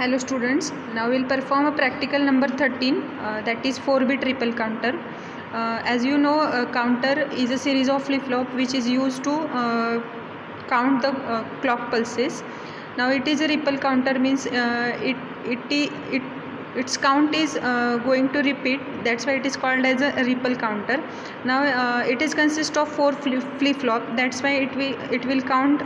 Hello students, now we'll perform a practical number 13 that is 4-bit ripple counter. As you know, counter is a series of flip-flop which is used to count the clock pulses. Now it is a ripple counter, means its count is going to repeat, that's why it is called as a ripple counter. Now it is consist of 4 flip-flop, that's why it will count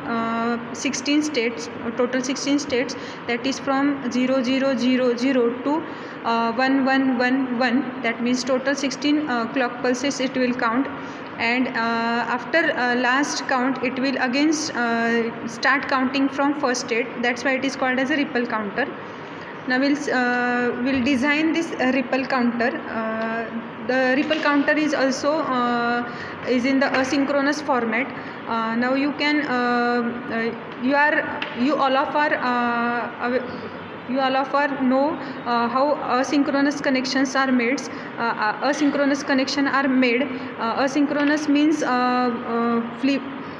16 states, total 16 states, that is from 0 0 0 0 to 1 1 1 1, that means total 16 clock pulses it will count. And after last count it will again start counting from first state, that's why it is called as a ripple counter. Now we'll design this ripple counter. The ripple counter is also is in the asynchronous format. Now you can you all of are know how asynchronous connections are made. Asynchronous connection are made. Asynchronous means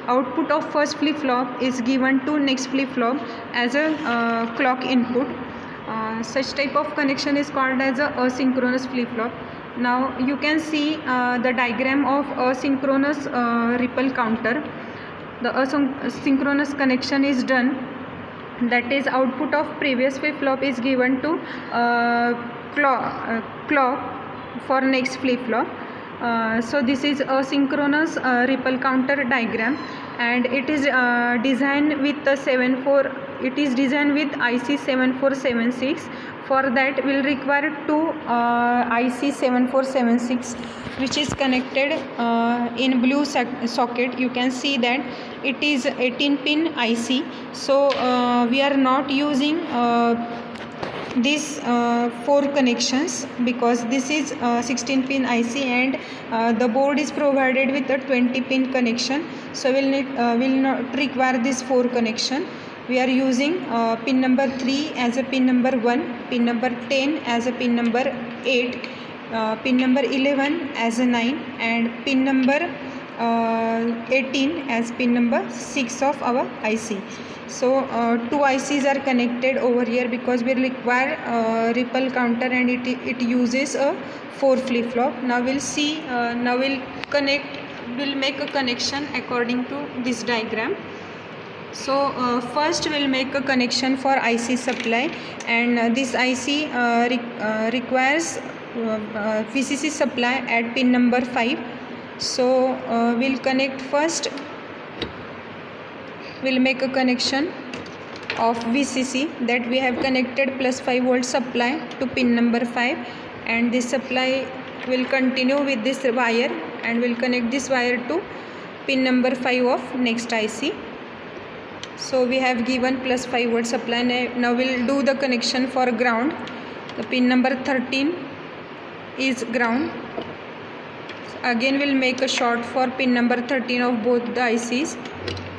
output of first flip flop is given to next flip flop as a clock input. Such type of connection is called as a asynchronous flip flop. Now you can see the diagram of asynchronous ripple counter. The asynchronous connection is done, that is output of previous flip flop is given to clock for next flip flop. So this is asynchronous ripple counter diagram, and it is designed with the it is designed with IC 7476. For that will require two IC 7476 which is connected in blue socket. You can see that it is 18 pin IC, so we are not using these 4 connections because this is 16 pin IC and the board is provided with a 20 pin connection, so will not require this 4 connection. We are using pin number 3 as a pin number 1, pin number 10 as a pin number 8, pin number 11 as a 9, and pin number 18 as pin number 6 of our IC. So 2 ICs are connected over here because we require ripple counter and it uses a 4 flip flop. Now we'll see, now we'll make a connection according to this diagram. So first we'll make a connection for IC supply, and this IC requires VCC supply at pin number 5. So we'll connect first, we'll make a connection of VCC, that we have connected plus 5 volt supply to pin number 5, and this supply will continue with this wire and will connect this wire to pin number 5 of next IC. So we have given plus 5 volt supply. Now we'll do the connection for ground. The pin number 13 is ground. Again we'll make a short for pin number 13 of both the ICs,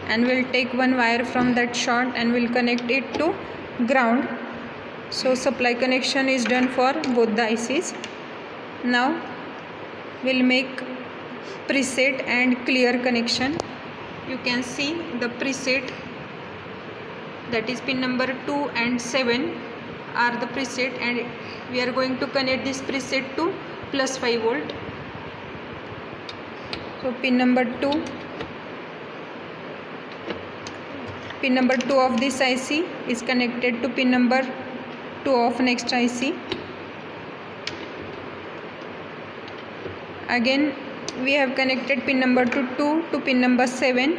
and we'll take one wire from that short and we'll connect it to ground. So supply connection is done for both the ICs. Now we'll make preset and clear connection. You can see the preset, that is pin number 2 and 7 are the preset, and we are going to connect this preset to plus 5 volt. So pin number 2 of this IC is connected to pin number 2 of next IC. Again we have connected pin number 2 to pin number 7,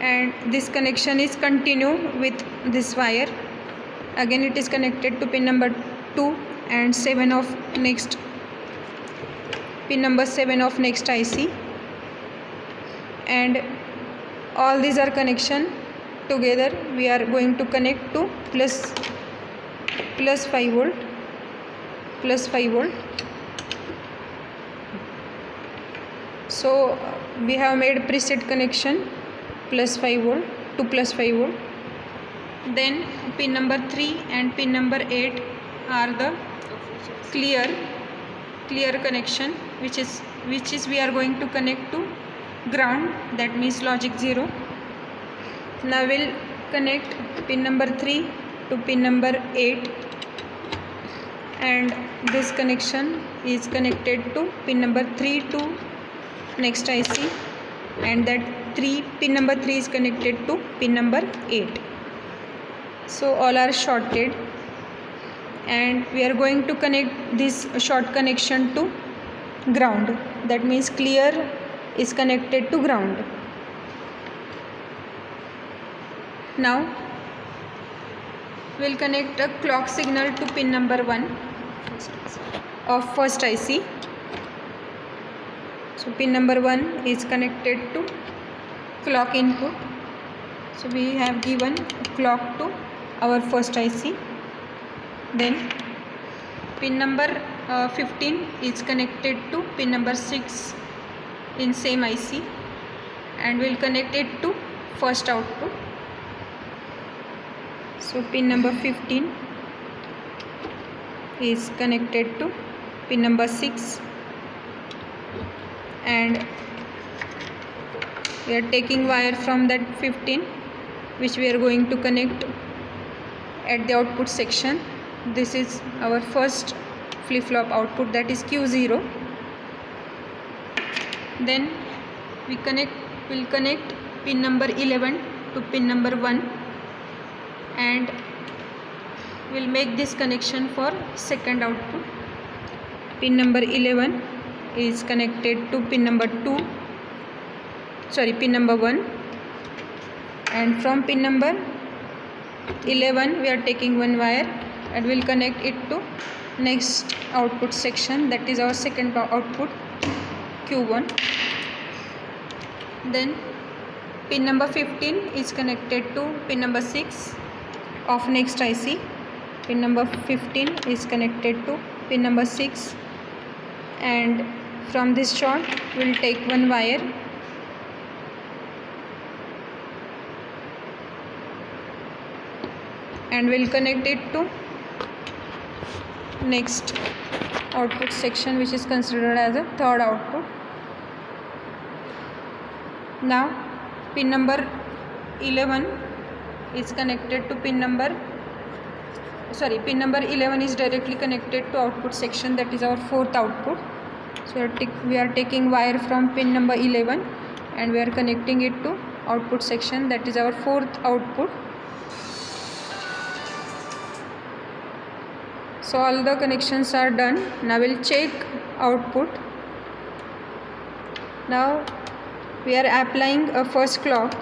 and this connection is continue with this wire. Again it is connected to pin number 2 and 7 of next, pin number 7 of next IC, and all these are connection together. We are going to connect to plus 5 volt, plus 5 volt. So we have made preset connection plus 5 volt to plus 5 volt. Then pin number 3 and pin number 8 are the clear connection, which is we are going to connect to ground, that means logic 0. Now we'll connect pin number 3 to pin number 8, and this connection is connected to pin number 3 to next IC, and that pin number 3 is connected to pin number 8. So all are shorted, and we are going to connect this short connection to ground. That means clear is connected to ground. Now we'll connect a clock signal to pin number 1 of first IC. So pin number 1 is connected to clock input. So we have given a clock to our first IC. Then pin number 15 is connected to pin number 6 in same IC, and we'll connect it to first output. So pin number 15 is connected to pin number 6, and we are taking wire from that 15 which we are going to connect at the output section. This is our first flip-flop output, that is Q0. Then we'll connect pin number 11 to pin number 1, and we'll make this connection for second output. Pin number 11 is connected to pin number 1, and from pin number 11 we are taking one wire and we'll connect it to next output section, that is our second output Q1. Then pin number 15 is connected to pin number 6 of next IC. Pin number 15 is connected to pin number 6, and from this short we'll take one wire and we'll connect it to next output section, which is considered as a third output. Now pin number 11 is connected to pin number 11 is directly connected to output section, that is our fourth output. So we are taking wire from pin number 11 and we are connecting it to output section, that is our fourth output. So all the connections are done. Now we'll check output. Now we are applying a first clock.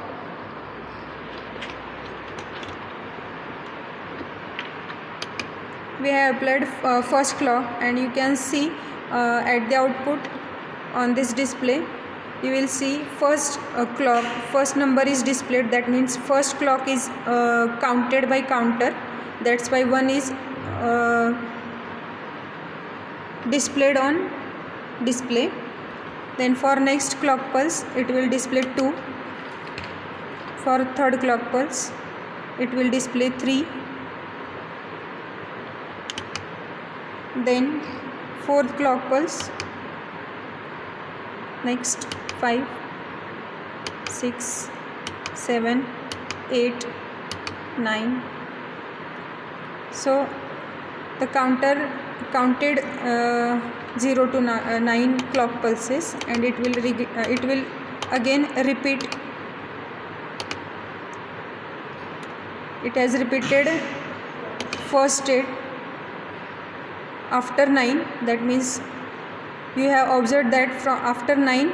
We have applied first clock, and you can see at the output on this display you will see first number is displayed. That means first clock is counted by counter, that's why 1 is displayed on display. Then for next clock pulse it will display 2. For third clock pulse it will display 3. Then fourth clock pulse, next 5, 6, 7, 8, 9. So the counter counted 0 to 9 clock pulses, and it will again repeat. It has repeated first state after 9. That means you have observed that from after 9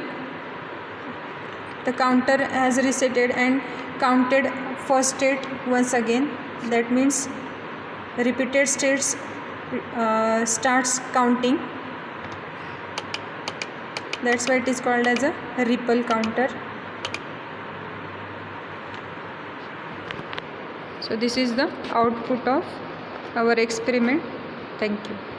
the counter has resetted and counted first state once again. That means repeated states starts counting. That's why it is called as a ripple counter. So this is the output of our experiment. Thank you.